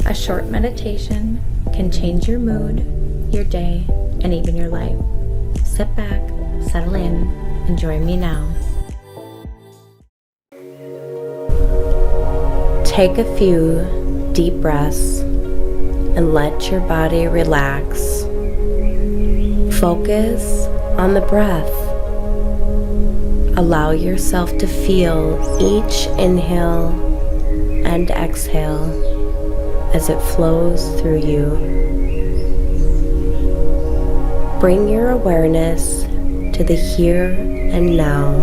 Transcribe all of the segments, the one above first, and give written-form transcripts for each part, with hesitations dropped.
A short meditation can change your mood, your day, and even your life. Sit back, settle in, and join me now. Take a few deep breaths and let your body relax. Focus on the breath. Allow yourself to feel each inhale and exhale as it flows through you. Bring your awareness to the here and now,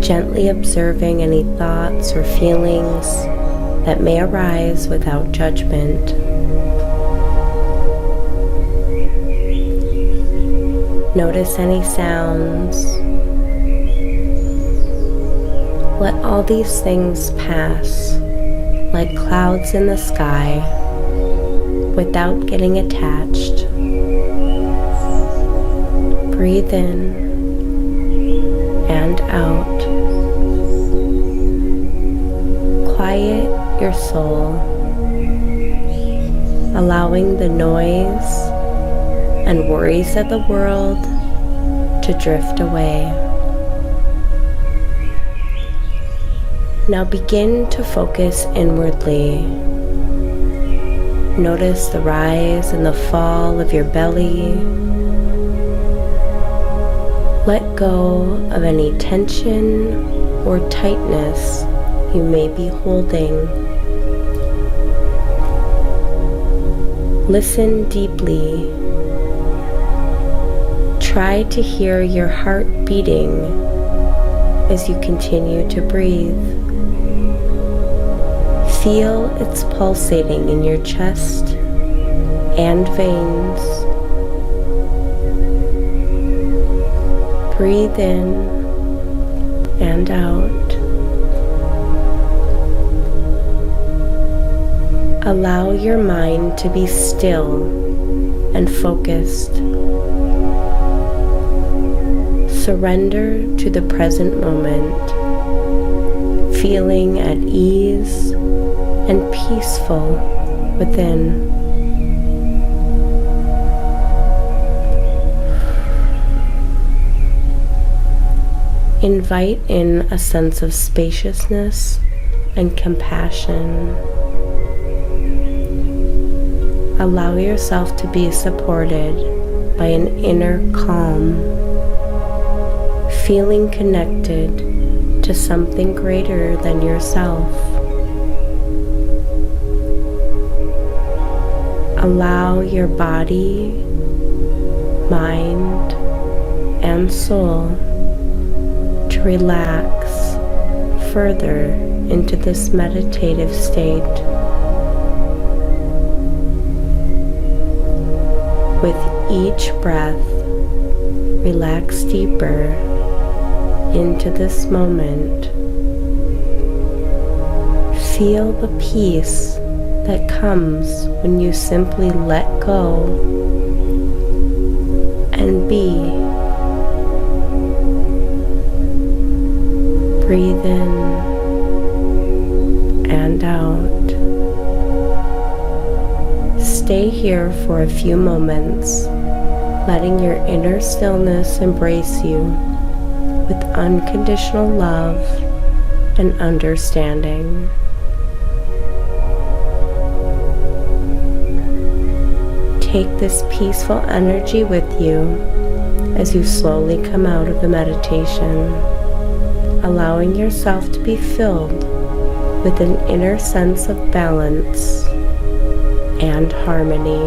gently observing any thoughts or feelings that may arise without judgment. Notice any sounds. Let all these things pass like clouds in the sky without getting attached. Breathe in and out. Quiet your soul, allowing the noise and worries of the world to drift away. Now begin to focus inwardly. Notice the rise and the fall of your belly. Let go of any tension or tightness you may be holding. Listen deeply. Try to hear your heart beating as you continue to breathe. Feel its pulsating in your chest and veins. Breathe in and out. Allow your mind to be still and focused. Surrender to the present moment, feeling at ease and peaceful within. Invite in a sense of spaciousness and compassion. Allow yourself to be supported by an inner calm, feeling connected to something greater than yourself. Allow your body, mind, and soul to relax further into this meditative state. With each breath, relax deeper into this moment. Feel the peace that comes when you simply let go and be. Breathe in and out. Stay here for a few moments, letting your inner stillness embrace you with unconditional love and understanding. Take this peaceful energy with you as you slowly come out of the meditation, allowing yourself to be filled with an inner sense of balance and harmony.